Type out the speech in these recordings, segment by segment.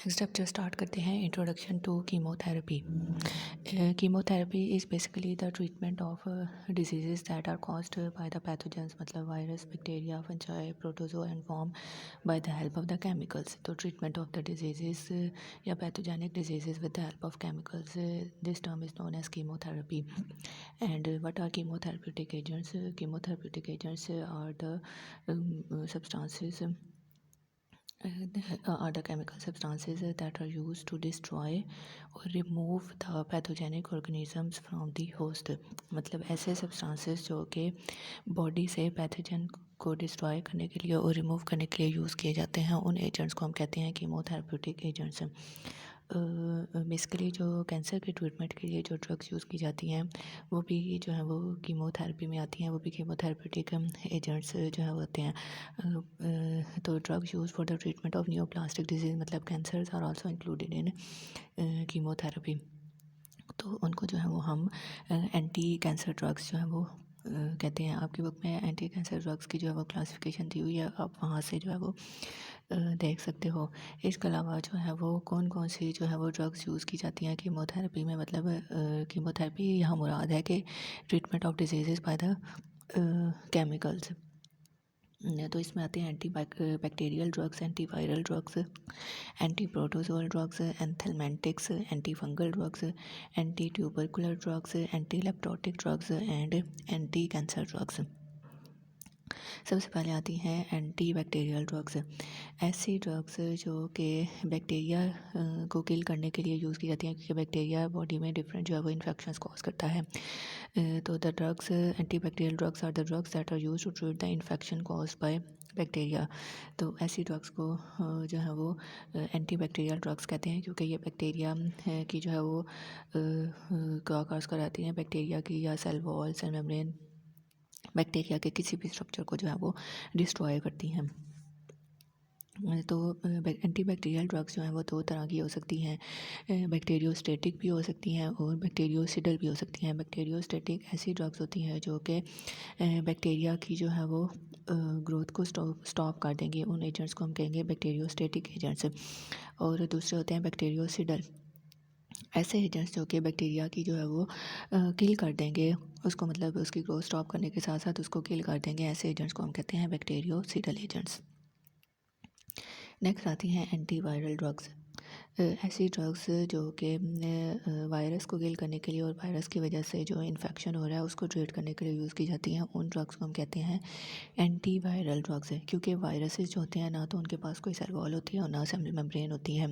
Next अब जो start करते हैं introduction to chemotherapy. Chemotherapy is basically the treatment of disease that are caused by the pathogens, मतलब virus, bacteria, fungi, protozoa and form by the help of the chemicals. तो treatment of the disease या pathogenic disease with the help of chemicals, this term is known as chemotherapy. And what are chemotherapeutic agents? Chemotherapeutic agents are the substances are the chemical substances that are used to destroy or remove the pathogenic organisms from the host। मतलब ऐसे substances जो कि body से pathogen को destroy करने के लिए और रिमूव करने के लिए यूज़ किए जाते हैं, उन एजेंट्स को हम कहते हैं कीमोथेरेप्यूटिक एजेंट्स। बेसिकली जो कैंसर के ट्रीटमेंट के लिए जो ड्रग्स यूज़ की जाती हैं वो भी जो है वो कीमोथेरेपी में आती हैं, वो भी कीमोथेरेप्यूटिक एजेंट्स जो है होते हैं। तो drugs use for the treatment of neoplastic disease, मतलब cancers are also included in chemotherapy. तो उनको जो है वो हम एंटी कैंसर ड्रग्स जो है वो कहते हैं। आपकी बुक में एंटी कैंसर ड्रग्स की जो है वो क्लासिफिकेशन दी हुई है, आप वहाँ से जो है वो देख सकते हो। इसके अलावा जो है वो कौन कौन सी जो है वो ड्रग्स यूज़ की जाती हैं कीमोथेरेपी में, मतलब कीमोथेरेपी यहाँ मुराद है कि treatment of disease by the chemicals. तो इसमें आते हैं anti bacterial drugs, anti viral drugs, anti protozoal drugs, anthelmintics, anti fungal drugs, anti tubercular drugs, anti leprotic drugs and anti cancer drugs. सबसे पहले आती हैं एंटी बैक्टीरियल ड्रग्स। ऐसी drugs जो कि बैक्टीरिया को किल करने के लिए यूज़ की जाती हैं, क्योंकि बैक्टीरिया बॉडी में डिफरेंट जो है वो इन्फेक्शंस कॉज करता है। तो the drugs anti bacterial drugs are the drugs that are used to treat the infection caused by bacteria. तो ऐसी ड्रग्स को जो है वो एंटी बैक्टीरियल ड्रग्स कहते हैं, क्योंकि ये बैक्टीरिया की जो है वो क्या कॉज कराती हैं, बैक्टीरिया की या cell wall, cell membrane, bacteria के किसी भी स्ट्रक्चर को जो है वो डिस्ट्रॉय करती हैं। तो एंटी बैक्टीरियल ड्रग्स जो हैं वो दो तरह की हो सकती हैं, बैक्टीरियोस्टेटिक भी हो सकती हैं और बैक्टीरियोसिडल भी हो सकती हैं। बैक्टीरियोस्टेटिक ऐसी ड्रग्स होती हैं जो कि बैक्टीरिया की जो है वो ग्रोथ को स्टॉप कर देंगे, उन एजेंट्स को हम कहेंगे बैक्टीरियोस्टेटिक एजेंट्स। और दूसरे होते हैं बैक्टीरियोसिडल, ऐसे एजेंट्स जो कि बैक्टीरिया की जो है वो किल कर देंगे उसको, मतलब उसकी ग्रोथ स्टॉप करने के साथ साथ उसको किल कर देंगे। ऐसे एजेंट्स को हम कहते हैं बैक्टीरियोसिडल एजेंट्स। नेक्स्ट आती हैं एंटी वायरल ड्रग्स। ऐसी ड्रग्स जो कि वायरस को किल करने के लिए और वायरस की वजह से जो इन्फेक्शन हो रहा है उसको ट्रीट करने के लिए यूज़ की जाती हैं, उन ड्रग्स को हम कहते हैं एंटी वायरल ड्रग्स है। क्योंकि वायरसेस जो होते हैं ना तो उनके पास कोई सेल वॉल होती है और ना सेल मेम्ब्रेन होती है।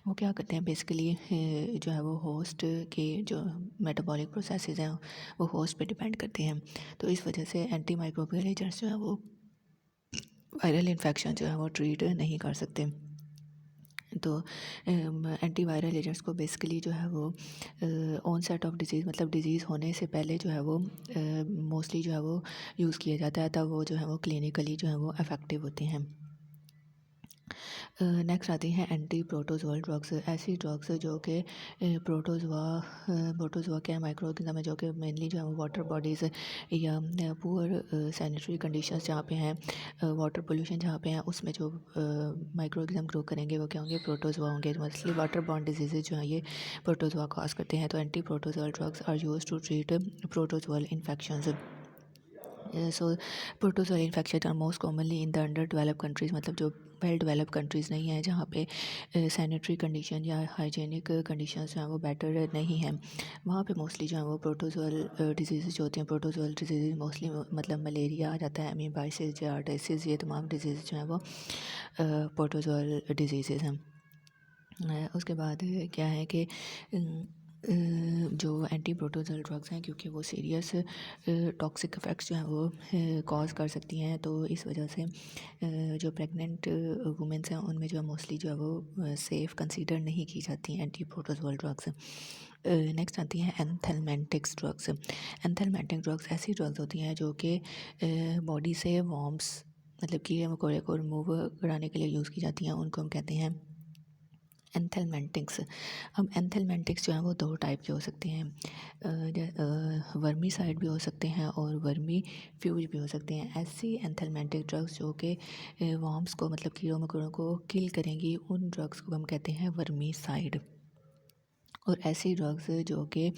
वो क्या करते हैं बेसिकली जो है वो होस्ट के जो मेटाबॉलिक प्रोसेसेस हैं वो होस्ट पे डिपेंड करते हैं। तो इस वजह से एंटी माइक्रोबियल एजेंट्स जो है वो वायरल इन्फेक्शन जो है वो ट्रीट नहीं कर सकते। तो एंटी वायरल एजेंट्स को बेसिकली जो है वो ऑनसेट ऑफ डिजीज़, मतलब डिजीज़ होने से पहले जो है वो मोस्टली जो है वो यूज़ किया जाता है, तब वो जो है वो क्लिनिकली जो है वो इफ़ेक्टिव होते हैं। नेक्स्ट आती हैं एंटी प्रोटोजोअल ड्रग्स। ऐसी ड्रग्स जो कि प्रोटोजोआ क्या माइक्रो ऑर्गेनिज्म है जो कि मेनली जो है वो वाटर बॉडीज़ या पुअर सैनिटरी कंडीशंस जहाँ पे हैं, वाटर पोल्यूशन जहाँ पे हैं, उसमें जो माइक्रो ऑर्गेनिज्म ग्रो करेंगे वो क्या होंगे, प्रोटोजोआ होंगे। मोस्टली वाटर बॉर्न डिजीज़ जो हैं ये प्रोटोजोआ कॉज करते हैं। तो anti protozoal drugs are used to treat protozoal infections. So protozoal infection are most commonly in the under develop countries, मतलब जो वेल डेवलप कंट्रीज़ नहीं हैं, जहाँ पे सैनिटरी कंडीशन या हाइजीनिक कंडीशंस जो हैं वो बेटर नहीं हैं, वहाँ पे मोस्टली जो है वो प्रोटोजोअल डिजीज़ जो होती हैं, प्रोटोजोअल डिजीज़ मोस्टली मतलब मलेरिया आ जाता है, एमीबाइसिस, जार्डिसिस, ये तमाम डिजीज़ जो हैं वो प्रोटोजोअल डिजीज़ हैं। उसके बाद क्या है कि जो एंटी प्रोटोजोअल ड्रग्स हैं, क्योंकि वो सीरियस टॉक्सिक इफ़ेक्ट्स जो हैं वो कॉज कर सकती हैं, तो इस वजह से जो प्रेग्नेंट वुमेंस हैं उनमें जो है मोस्टली जो है वो सेफ़ कंसीडर नहीं की जाती हैं एंटी प्रोटोजोअल ड्रग्स। नेक्स्ट आती हैं एंथेलमेंटिक्स ड्रग्स। एंथेलमेंटिक ड्रग्स ऐसी ड्रग्स होती हैं जो कि बॉडी से वॉर्म्स, मतलब कीड़े मकोड़े को रिमूव कराने के लिए यूज़ की जाती हैं, उनको हम कहते हैं एंथेलमेंटिक्स। अब एंथेलमेंटिक्स जो हैं वो 2 टाइप के हो सकते हैं, वर्मीसाइड भी हो सकते हैं और वर्मी फ्यूज भी हो सकते हैं। ऐसी एंथेलमेंटिक ड्रग्स जो कि वर्म्स को मतलब कीड़ों मकोड़ों को किल करेंगी, उन ड्रग्स को हम कहते हैं वर्मीसाइड। और ऐसी ड्रग्स जो कि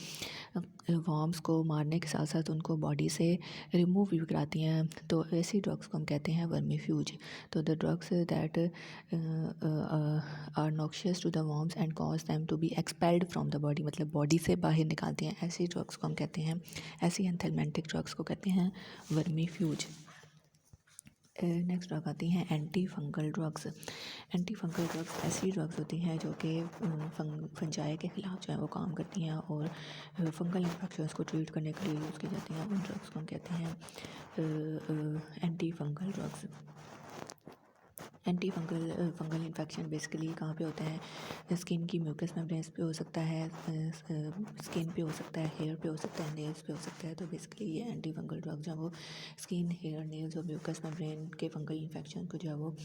वर्म्स को मारने के साथ साथ उनको बॉडी से रिमूव भी कराती हैं, तो ऐसी ड्रग्स को हम कहते हैं वर्मीफ्यूज। तो the drugs that are noxious to the worms and cause them to be expelled from the body, मतलब बॉडी से बाहर निकालती हैं, ऐसी ड्रग्स को हम कहते हैं, ऐसी एंथेलमेंटिक ड्रग्स को कहते हैं वर्मीफ्यूज। नेक्स्ट ड्रग आती हैं anti fungal drugs. Anti fungal drugs ऐसी ड्रग्स होती हैं जो कि फंजाई के ख़िलाफ़ जो है वो काम करती हैं और फंगल इन्फेक्शंस को ट्रीट करने के लिए यूज़ की जाती हैं। उन ड्रग्स को हम कहते हैं anti fungal drugs. Anti fungal infection basically कहाँ पे होते हैं, स्किन की म्यूकस मेम्ब्रेन्स पे हो सकता है, स्किन पे हो सकता है, हेयर पे हो सकता है, नेल्स पे हो सकता है। तो बेसिकली ये एंटी फंगल ड्रग जो है वो स्किन, हेयर, नेल्स और म्यूकस मेम्ब्रेन के फंगल इन्फेक्शन को जो है वो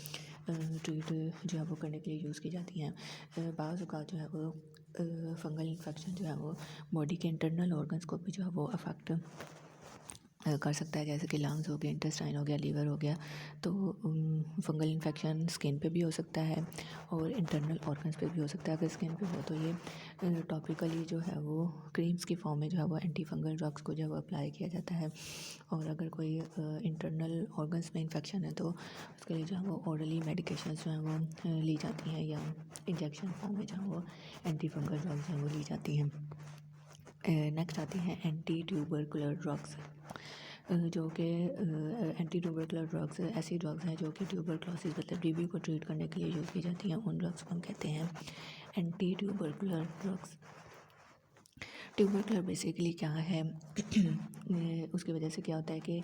ट्रीट जो है वो करने के लिए यूज़ की जाती हैं। बाज़ औक़ात जो है वो फंगल इन्फेक्शन जो है वो बॉडी के इंटरनल ऑर्गन्स को भी जो है वो अफेक्ट कर सकता है, जैसे कि लंग्स हो गए, इंटेस्टाइन हो गया, लीवर हो गया। तो फंगल इन्फेक्शन स्किन पे भी हो सकता है और इंटरनल ऑर्गन्स पे भी हो सकता है। अगर स्किन पे हो तो ये टॉपिकली जो है वो क्रीम्स की फॉर्म में जो है वो एंटी फंगल ड्रग्स को जो है वो अप्लाई किया जाता है। और अगर कोई इंटरनल ऑर्गन्स में इन्फेक्शन है तो उसके लिए जो है वो ओरली मेडिकेशंस जो हैं वो ली जाती हैं, या इंजेक्शन फॉर्म में जो है वो एंटी फंगल ड्रग्स हैं वो ली जाती हैं। नेक्स्ट आती हैं एंटी ट्यूबरकुलर ड्रग्स, जो कि एंटी ट्यूबरकुलर ड्रग्स ऐसी ड्रग्स हैं जो कि ट्यूबरक्लोसिस मतलब टीबी को ट्रीट करने के लिए यूज़ की जाती हैं। उन ड्रग्स को हम कहते हैं anti tubercular drugs. Tubercular basically क्या है उसकी वजह से क्या होता है कि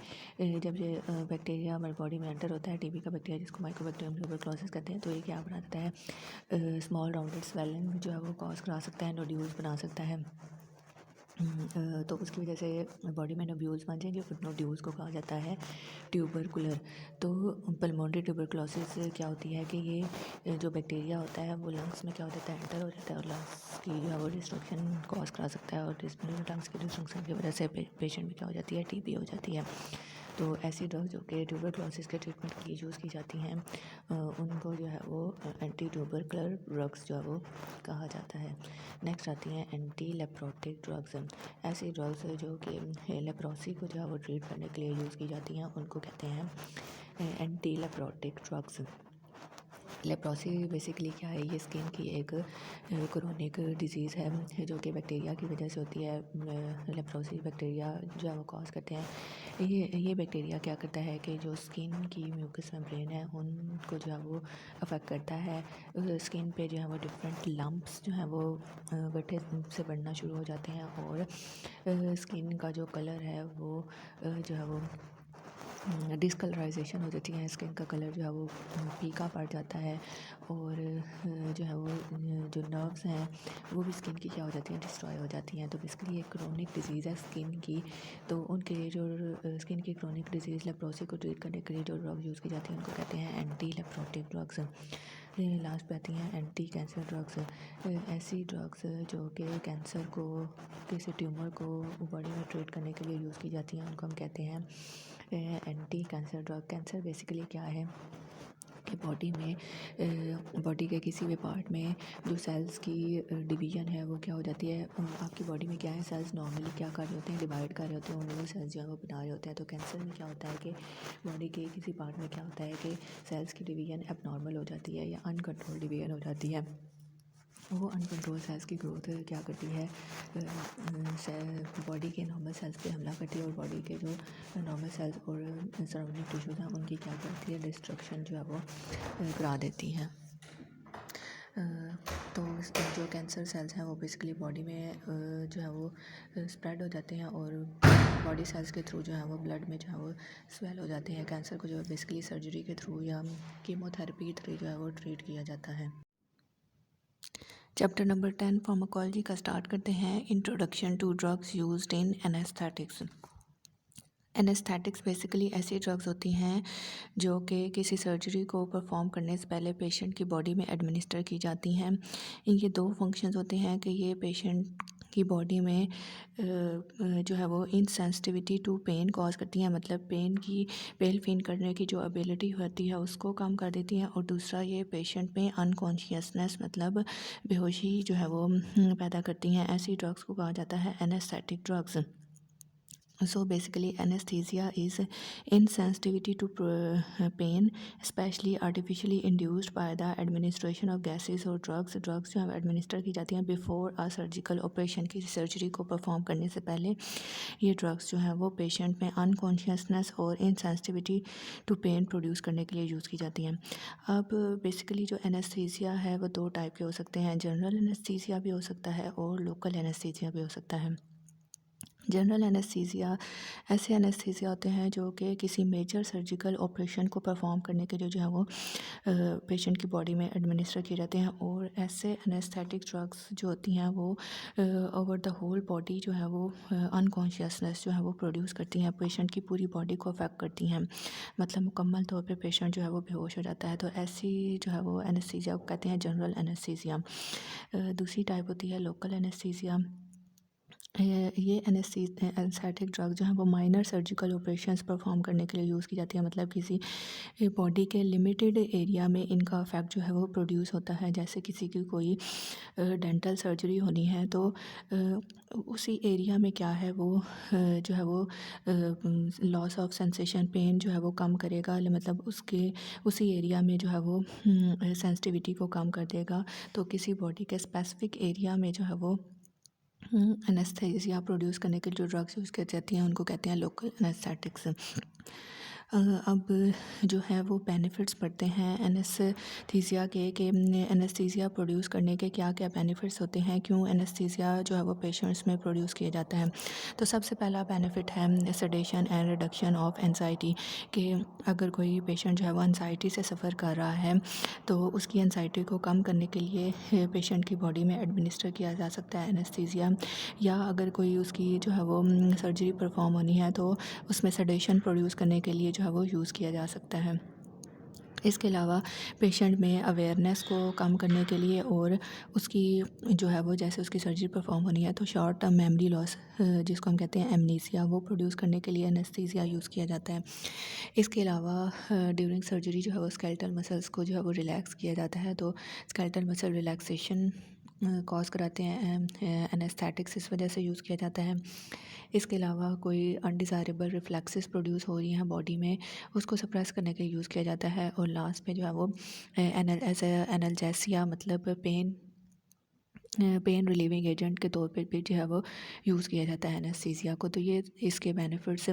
जब ये बैक्टीरिया हमारी बॉडी में एंटर होता है, टीबी का बैक्टीरिया जिसको माइकोबैक्टीरियम ट्यूबरक्लोसिस कहते हैं, तो ये क्या बनाता है, स्मॉल राउंडेड स्वेलिंग जो है वो कॉज करा सकता है, नोड्यूल्स बना सकता है। तो उसकी वजह से बॉडी में नोड्यूल्स बन जाएंगे, फिर नोड्यूल्स को कहा जाता है ट्यूबरकुलर। तो पल्मोनरी ट्यूबरकुलोसिस क्या होती है कि ये जो बैक्टीरिया होता है वो लंग्स में क्या हो जाता है, एंटर हो जाता है और लंग्स की जो है वो डिस्ट्रक्शन कॉज करा सकता है, और लंग्स की डिस्ट्रक्शन की वजह से पेशेंट में क्या हो जाती है, टीबी हो जाती है। तो ऐसी ड्रग जो कि ट्यूबरक्लोसिस के ट्रीटमेंट के लिए यूज़ की जाती हैं, उनको जो है वो एंटी ट्यूबरकुलर ड्रग्स जो है वो कहा जाता है। नेक्स्ट आती हैं एंटी लेप्रोटिक ड्रग्स। ऐसी ड्रग्स जो कि लेप्रोसी को जो है वो ट्रीट करने के लिए यूज़ की जाती हैं, उनको कहते हैं एंटी लेप्रोटिक ड्रग्स। लेप्रोसी बेसिकली क्या है, ये स्किन की एक क्रोनिक डिजीज़ है जो कि बैक्टीरिया की वजह से होती है। लेप्रोसी बैक्टीरिया जो है वो कॉज करते हैं। ये बैक्टीरिया क्या करता है कि जो स्किन की म्यूकस मेम्ब्रेन है उनको जो है वो अफेक्ट करता है। स्किन पे जो है वो डिफरेंट लम्प्स जो हैं वो गड्ढे से बढ़ना शुरू हो जाते हैं, और स्किन का जो कलर है वो जो है वो डिस्कलराइजेशन हो जाती है। स्किन का कलर जो है वो फीका पड़ जाता है, और जो है वो जो नर्व्स हैं वो भी स्किन की क्या हो जाती हैं, डिस्ट्रॉय हो जाती हैं। तो बेसिकली एक क्रोनिक डिजीज़ है स्किन की। तो उनके लिए जो स्किन की क्रोनिक डिजीज़ लेप्रोसी को ट्रीट करने के लिए जो ड्रग यूज़ की जाती हैं उनको कहते हैं एंटी लेप्रोटिक ड्रग्स। लास्ट पे आती हैं एंटी कैंसर ड्रग्स। ऐसी ड्रग्स जो कि कैंसर को, किसी ट्यूमर को बॉडी में ट्रीट करने के लिए यूज़ की जाती हैं, उनको हम कहते हैं anti cancer drug. Cancer basically क्या है कि बॉडी में बॉडी के किसी भी पार्ट में जो सेल्स की डिवीज़न है वो क्या हो जाती है, आपकी बॉडी में क्या है, सेल्स नॉर्मली क्या कर रहे होते हैं, डिवाइड कर रहे होते हैं, वो सेल्स जो है वो बना रहे होते हैं। तो कैंसर में क्या होता है कि बॉडी के किसी पार्ट में क्या होता है कि सेल्स की डिवीज़न एबनॉर्मल हो जाती है या अनकंट्रोल डिवीज़न हो जाती है। वो अनकंट्रोल सेल्स की ग्रोथ क्या करती है, बॉडी के नॉर्मल सेल्स पे हमला करती है, और बॉडी के जो नॉर्मल सेल्स और सराउंडिंग टिश्यूज़ हैं उनकी क्या करती है, डिस्ट्रक्शन जो है वो करा देती हैं। तो जो कैंसर सेल्स हैं वो बेसिकली बॉडी में जो है वो स्प्रेड हो जाते हैं, और बॉडी सेल्स के थ्रू जो है वो ब्लड में जो है वो स्वेल हो जाते हैं। कैंसर को जो है बेसिकली सर्जरी के थ्रू या कीमोथेरेपी के थ्रू जो है वो ट्रीट किया जाता है। चैप्टर नंबर 10 फार्माकोलॉजी का स्टार्ट करते हैं। Introduction to drugs used in anaesthetics. Anaesthetics basically ऐसी ड्रग्स होती हैं जो कि किसी सर्जरी को परफॉर्म करने से पहले पेशेंट की बॉडी में एडमिनिस्टर की जाती हैं। इनके दो फंक्शंस होते हैं कि ये पेशेंट की बॉडी में जो है वो इनसेंसिटिविटी टू पेन कॉज करती हैं, मतलब पेन फील करने की जो एबिलिटी होती है उसको कम कर देती हैं। और दूसरा, ये पेशेंट में अनकॉन्शियसनेस मतलब बेहोशी जो है वो पैदा करती हैं। ऐसी ड्रग्स को कहा जाता है anaesthetic drugs. So basically anesthesia is insensitivity to pain, especially artificially induced by the administration of gases or drugs जो है एडमिनिस्टर की जाती हैं बिफोर अ सर्जिकल ऑपरेशन, किसी सर्जरी को परफॉर्म करने से पहले ये ड्रग्स जो हैं वो पेशेंट में अनकॉन्शियसनेस और इनसेंसिटिविटी टू पेन प्रोड्यूस करने के लिए यूज़ की जाती हैं। अब बेसिकली जो एनेस्थीसिया है वो दो टाइप के हो सकते हैं, जनरल एनेस्थीसिया भी हो सकता है और लोकल एनेस्थीसिया भी हो सकता है। जनरल एनेस्थीसिया ऐसे एनेस्थीसिया होते हैं जो कि किसी मेजर सर्जिकल ऑपरेशन को परफॉर्म करने के लिए जो है वो पेशेंट की बॉडी में एडमिनिस्टर किए जाते हैं। और ऐसे एनेस्थेटिक ड्रग्स जो होती हैं वो ओवर द होल बॉडी जो है वो अनकॉन्शियसनेस जो है वो प्रोड्यूस करती हैं, पेशेंट की पूरी बॉडी को अफेक्ट करती हैं, मतलब मुकम्मल तौर पे पेशेंट जो है वो बेहोश हो जाता है। तो ऐसी जो है वो एनेस्थीसिया को कहते हैं जनरल एनेस्थीसिया। दूसरी टाइप होती है लोकल एनेस्थीसिया। ये एनेस्थेटिक ड्रग जो है वो माइनर सर्जिकल ऑपरेशंस परफॉर्म करने के लिए यूज़ की जाती है, मतलब किसी बॉडी के लिमिटेड एरिया में इनका इफेक्ट जो है वो प्रोड्यूस होता है। जैसे किसी की कोई डेंटल सर्जरी होनी है तो उसी एरिया में क्या है वो जो है वो लॉस ऑफ सेंसेशन पेन जो है वो कम करेगा, मतलब उसके उसी एरिया में जो है वो सेंसिटिविटी को कम कर देगा। तो किसी बॉडी के स्पेसिफिक एरिया में जो है वो एनेस्थीसिया प्रोड्यूस करने के लिए जो ड्रग्स यूज़ की जाती हैं उनको कहते हैं लोकल एनेस्थेटिक्स। अब जो है वो बेनिफिट्स पढ़ते हैं एनेस्थीसिया के कि एनेस्थीसिया प्रोड्यूस करने के क्या क्या बेनिफिट्स होते हैं, क्यों एनेस्थीसिया जो है वो पेशेंट्स में प्रोड्यूस किया जाता है। तो सबसे पहला बेनिफिट है sedation and reduction of anxiety, कि अगर कोई पेशेंट जो है वो एंजाइटी से सफ़र कर रहा है तो उसकी एंजाइटी को कम करने के लिए पेशेंट की बॉडी में एडमिनिस्टर किया जा सकता है एनेस्थीसिया। या अगर कोई उसकी जो है वो सर्जरी परफॉर्म होनी है तो उसमें सेडेशन प्रोड्यूस करने के लिए जो है वो यूज़ किया जा सकता है। इसके अलावा पेशेंट में अवेयरनेस को कम करने के लिए और उसकी जो है वो जैसे उसकी सर्जरी परफॉर्म होनी है तो शॉर्ट टर्म मेमोरी लॉस जिसको हम कहते हैं एमनीसिया, वो प्रोड्यूस करने के लिए एनेस्थीसिया यूज़ किया जाता है। इसके अलावा ड्यूरिंग सर्जरी जो है वो स्केलेटल मसल्स को जो है वो रिलैक्स किया जाता है, तो स्केलेटल मसल रिलैक्सेशन कॉज कराते हैं एनेस्थेटिक्स, इस वजह से यूज़ किया जाता है। इसके अलावा कोई अनडिज़ायरेबल रिफ्लेक्सेस प्रोड्यूस हो रही हैं बॉडी में, उसको सप्रेस करने के लिए यूज़ किया जाता है। और लास्ट में जो है वो एनाल्जेसिया मतलब पेन रिलीविंग एजेंट के तौर पे भी जो है वो यूज़ किया जाता है एनेस्थीसिया को। तो ये इसके बेनिफिट्स।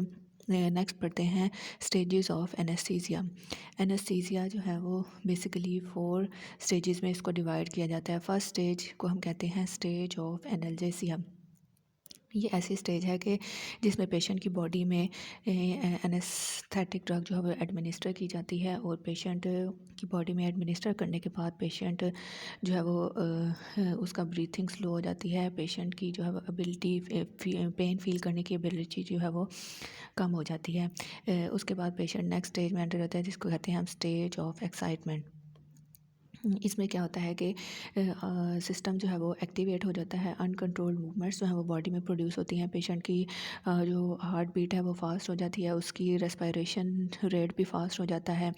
नेक्स्ट पढ़ते हैं स्टेजेस ऑफ एनेस्थीसिया। एनेस्थीसिया जो है वो बेसिकली 4 स्टेजेस में इसको डिवाइड किया जाता है। फर्स्ट स्टेज को हम कहते हैं स्टेज ऑफ एनाल्जेसिया। ये ऐसी स्टेज है कि जिसमें पेशेंट की बॉडी में एनेस्थेटिक ड्रग जो है वो एडमिनिस्टर की जाती है और पेशेंट की बॉडी में एडमिनिस्टर करने के बाद पेशेंट जो है वो उसका ब्रीथिंग स्लो हो जाती है, पेशेंट की जो है वो एबिलिटी पेन फील करने की एबिलिटी जो है वो कम हो जाती है। उसके बाद पेशेंट नेक्स्ट स्टेज में एंटर होता है जिसको कहते हैं हम स्टेज ऑफ एक्साइटमेंट। इसमें क्या होता है कि सिस्टम जो है वो एक्टिवेट हो जाता है, अनकंट्रोल्ड मूवमेंट्स जो है वो बॉडी में प्रोड्यूस होती हैं, पेशेंट की जो हार्ट बीट है वो फास्ट हो जाती है, उसकी रेस्पिरेशन रेट भी फास्ट हो जाता है।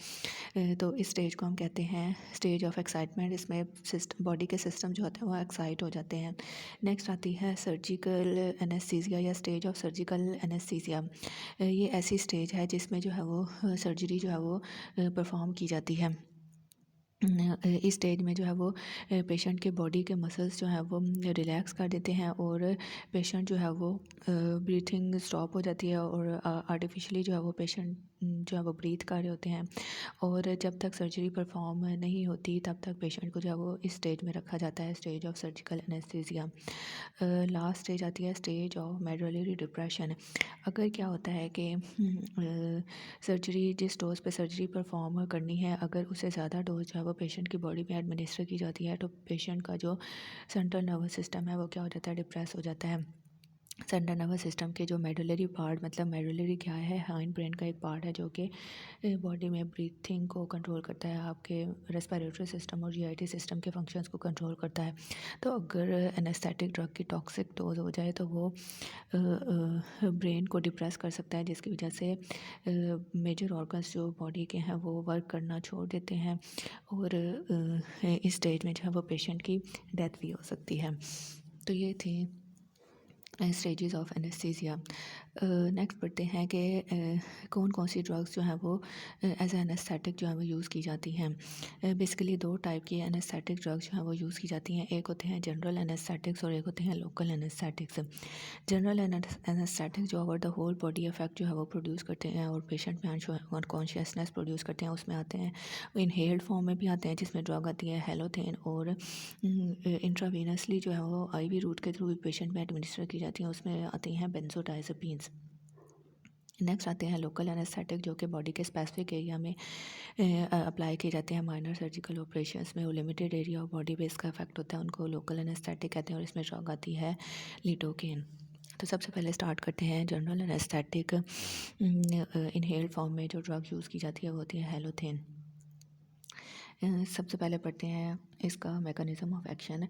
तो इस स्टेज को हम कहते हैं स्टेज ऑफ एक्साइटमेंट। इसमें सिस्टम बॉडी के सिस्टम जो होते हैं वो एक्साइट हो जाते हैं। नेक्स्ट आती है सर्जिकल एनेस्थीसिया या स्टेज ऑफ सर्जिकल एनेस्थीसिया। ये ऐसी स्टेज है जिसमें जो है वो सर्जरी जो है वो परफॉर्म की जाती है। इस स्टेज में जो है वो पेशेंट के बॉडी के मसल्स जो हैं वो रिलैक्स कर देते हैं और पेशेंट जो है वो ब्रीथिंग स्टॉप हो जाती है और आर्टिफिशियली जो है वो पेशेंट जो है वो ब्रीथ कर रहे होते हैं। और जब तक सर्जरी परफॉर्म नहीं होती तब तक पेशेंट को जो है वो इस स्टेज में रखा जाता है, stage of surgical anaesthesia. Last stage आती है स्टेज ऑफ मेडुलरी डिप्रेशन। अगर क्या होता है कि सर्जरी जिस डोज पे सर्जरी परफॉर्म करनी है अगर उससे ज़्यादा डोज जो है वो पेशेंट की बॉडी में एडमिनिस्टर की जाती है तो पेशेंट का जो सेंट्रल नर्वस सिस्टम है वो क्या हो जाता है, डिप्रेस हो जाता है। सेंट्रल नर्वस सिस्टम के जो मेडुलरी पार्ट, मतलब मेडुलरी क्या है, हाइंड ब्रेन का एक पार्ट है जो कि बॉडी में ब्रीथिंग को कंट्रोल करता है, आपके रेस्पिरेटरी सिस्टम और जीआईटी सिस्टम के फंक्शंस को कंट्रोल करता है। तो अगर एनेस्थेटिक ड्रग की टॉक्सिक डोज हो जाए तो वो ब्रेन को डिप्रेस कर सकता है, जिसकी वजह से मेजर ऑर्गन्स जो बॉडी के हैं वो वर्क करना छोड़ देते हैं और इस स्टेज में जो है वो पेशेंट की डेथ भी हो सकती है। तो ये थी स्टेजेस ऑफ एनेस्थीसिया। नेक्स्ट पढ़ते हैं कि कौन कौन सी ड्रग्स जो हैं वो एज एनेस्थेटिक जो है वो यूज़ की जाती हैं। बेसिकली दो टाइप की एनेस्थेटिक ड्रग्स जो हैं वो यूज़ की जाती हैं, एक होते हैं जनरल एनेस्थेटिक्स और एक होते हैं लोकल एनेस्थेटिक्स। जनरल एनेस्थेटिक जो over the whole body effect जो है वो प्रोड्यूस करते हैं और पेशेंट में अनकॉन्शियसनेस प्रोड्यूस करते हैं, उसमें आते हैं इनहेल्ड फॉर्म में भी आते हैं, जिसमें ड्रग आती है हेलोथेन, और इंट्रावीनसली जो है वो आईवी रूट के थ्रू पेशेंट में एडमिनिस्टर की जाती हैं, उसमें आती हैं बेंजोडाइज़ेपिन्स। नेक्स्ट आते हैं लोकल एनेस्थेटिक, जो कि बॉडी के स्पेसिफिक एरिया में अप्लाई किए जाते हैं माइनर सर्जिकल ऑपरेशंस में, वो लिमिटेड एरिया ऑफ बॉडी पे इसका इफेक्ट होता है, उनको लोकल एनेस्थेटिक कहते हैं, और इसमें ड्रग आती है लिडोकेन। तो सबसे पहले स्टार्ट करते हैं जनरल एनेस्थेटिक। इनहेल्ड फॉर्म में जो ड्रग यूज़ की जाती है वो होती है हेलोथेन। सबसे पहले पढ़ते हैं इसका mechanism of action.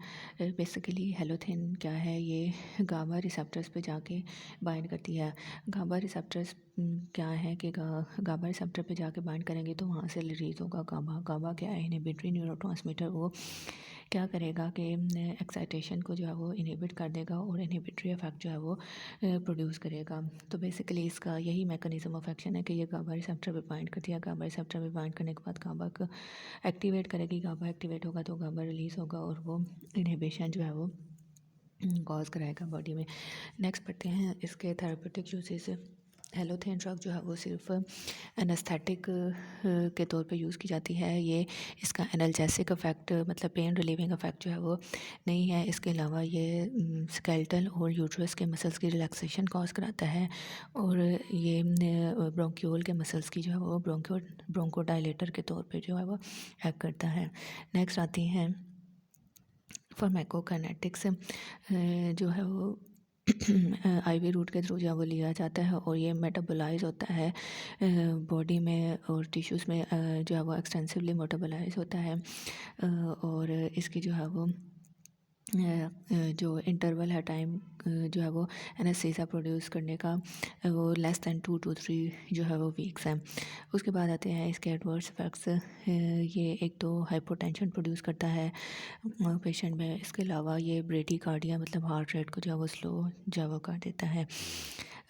Basically halothane क्या है, ये गाबा रिसेप्टर्स पे जाके बाइंड करती है। गाबा रिसेप्टर्स क्या है कि गाबा रिसेप्टर पे जाके बाइंड करेंगे तो वहाँ से रिलीज़ होगा गाबा। गाबा क्या है, इनहिबिटरी न्यूरोट्रांसमीटर, वो क्या करेगा कि एक्साइटेशन को जो है वो इनहिबिट कर देगा और इनहिबिटरी इफेक्ट जो है वो प्रोड्यूस करेगा। तो बेसिकली इसका यही मैकेनिज़्म ऑफ एक्शन है कि ये गाबा रिसेप्टर पे बाइंड करती है। गाबा रिसेप्टर पे बाइंड करने के बाद गाबा को एक्टिवेट करेगी, गाबा एक्टिवेट होगा तो गाबा रिलीज़ होगा और वो इनहिबिशन जो है वो कॉज कराएगा बॉडी में। नेक्स्ट पढ़ते हैं इसके थेरेपेटिक यूजेस। हेलोथेन ड्रग जो है वो सिर्फ एनेस्थेटिक के तौर पे यूज़ की जाती है। ये इसका एनाल्जेसिक इफ़ेक्ट, मतलब पेन रिलीविंग इफ़ेक्ट जो है वो नहीं है। इसके अलावा ये स्केलेटल और यूट्रस के मसल्स की रिलैक्सेशन कॉज कराता है और ये ब्रोंक्यूल के मसल्स की जो है वो ब्रोंकोडाइलेटर के तौर पे जो है वो एक्ट करता है। नेक्स्ट आती हैं फार्माकोकाइनेटिक्स। जो है वो आईवी रूट के थ्रू जो है वो लिया जाता है और ये मेटाबोलाइज होता है बॉडी में और टिश्यूज़ में, जो है वो एक्सटेंसिवली मेटाबोलाइज होता है और इसकी जो है वो जो इंटरवल है टाइम जो है वो एनेस्थीसिया प्रोड्यूस करने का, वो लेस दैन 2 to 3 जो है वो वीक्स है। उसके बाद आते हैं इसके एडवर्स इफेक्ट्स। ये एक तो हाइपोटेंशन प्रोड्यूस करता है पेशेंट में, इसके अलावा ये ब्रेडिकार्डिया मतलब हार्ट रेट को जो है वो स्लो जो है वो कर देता है।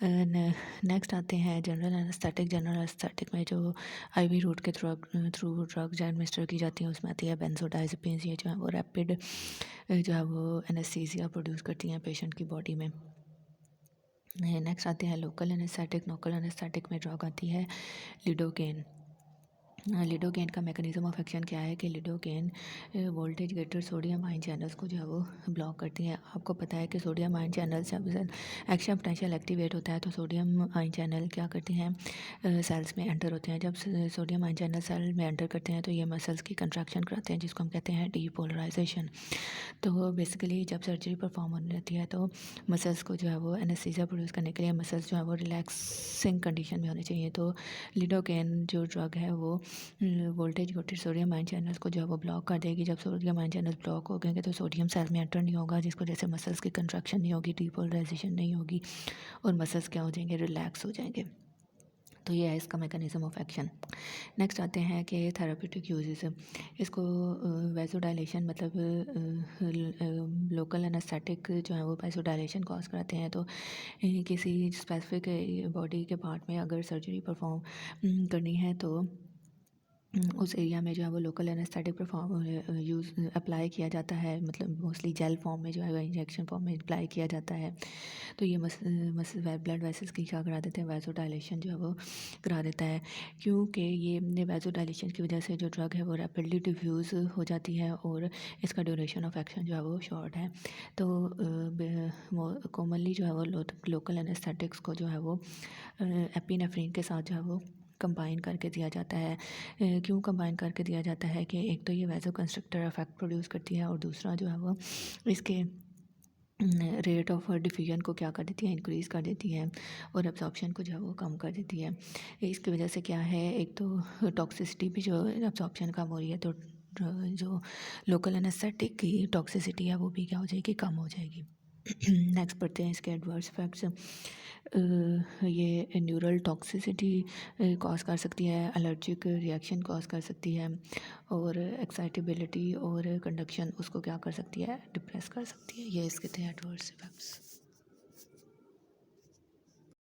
नेक्स्ट आते हैं जनरल एनेस्थेटिक। जनरल एनेस्थेटिक में जो आईवी रूट के थ्रू ड्रग्स एडमिनिस्टर की जाती हैं, उसमें आती है बेंजोडाइज़ेपिन्स। ये जो है वो रैपिड जो है वो एनेस्थीसिया प्रोड्यूस करती हैं पेशेंट की बॉडी में। नेक्स्ट आते हैं लोकल एनेस्थेटिक। लोकल एनेस्थेटिक में ड्रग आती है लिडोकेन। लिडोकेन का मैकेनिज़्म ऑफ एक्शन क्या है कि lidocaine voltage gated sodium ion channels को जो है वो ब्लॉक करती हैं। आपको पता है कि सोडियम आयन चैनल जब एक्शन पोटेंशियल एक्टिवेट होता है तो सोडियम आयन चैनल क्या करते हैं, सेल्स में एंटर होते हैं। जब सोडियम आयन चैनल सेल में एंटर करते हैं तो ये मसल्स की कंट्रैक्शन कराते हैं, जिसको हम कहते हैं डीपोलराइजेशन। तो बेसिकली जब सर्जरी परफॉर्म होने रहती है तो मसल्स को जो है वो एनेस्थीसिया प्रोड्यूस करने के लिए मसल्स जो है वो रिलैक्सिंग कंडीशन में होने चाहिए। तो लिडोकेन जो ड्रग है वो voltage GOATed sodium ion channels को जो है वो ब्लॉक कर देगी। जब सोडियम आयन चैनल्स ब्लॉक हो गए तो सोडियम सेल में एंटर नहीं होगा, जिसको जैसे मसल्स की कंट्रैक्शन नहीं होगी, डीपोलराइजेशन नहीं होगी और मसल्स क्या हो जाएंगे, रिलैक्स हो जाएंगे। तो ये है इसका मैकेनिज़्म ऑफ एक्शन। नेक्स्ट आते हैं कि थेरेप्यूटिक यूजेस। इसको वैसोडाइलेशन मतलब लोकल एनेस्थेटिक जो है वो वैसोडाइलेशन कॉज कराते हैं। तो किसी स्पेसिफिक बॉडी के पार्ट में अगर सर्जरी परफॉर्म करनी है तो उस एरिया में जो है वो local anaesthetic perform use apply किया जाता है, मतलब मोस्टली जेल फॉर्म में जो है वो इंजेक्शन फॉर्म में अप्लाई किया जाता है। तो ये ब्लड वेसल्स की क्या करा देते हैं, वैसोडाइलेशन जो है वो करा देता है, क्योंकि ये वैसोडाइलेशन की वजह से जो ड्रग है वो रैपिडली डिफ्यूज़ हो जाती है और इसका ड्यूरेशन ऑफ एक्शन जो है वो शॉर्ट है। तो कॉमनली जो है वो लोकल एनेस्थेटिक्स को जो है वो एपिनेफ्रिन के साथ जो है वो कंबाइन करके दिया जाता है। क्यों कंबाइन करके दिया जाता है कि एक तो ये वैसो कंस्ट्रक्टर इफेक्ट प्रोड्यूस करती है और दूसरा जो है वो इसके रेट ऑफ डिफ्यूजन को क्या कर देती है, इंक्रीज़ कर देती है, और एब्जॉर्प्शन को जो है वो कम कर देती है। इसकी वजह से क्या है, एक तो टॉक्सिसिटी भी, जो एब्जॉर्प्शन कम हो रही है तो जो लोकल एनेस्थेटिक की टॉक्सिसिटी है वो भी क्या हो जाएगी, कम हो जाएगी। नेक्स्ट पढ़ते हैं इसके एडवर्स इफेक्ट्स। ये न्यूरल टॉक्सिसिटी कॉज कर सकती है, एलर्जिक रिएक्शन कॉज कर सकती है, और एक्साइटेबिलिटी और कंडक्शन उसको क्या कर सकती है, डिप्रेस कर सकती है। ये इसके थे एडवर्स इफेक्ट्स।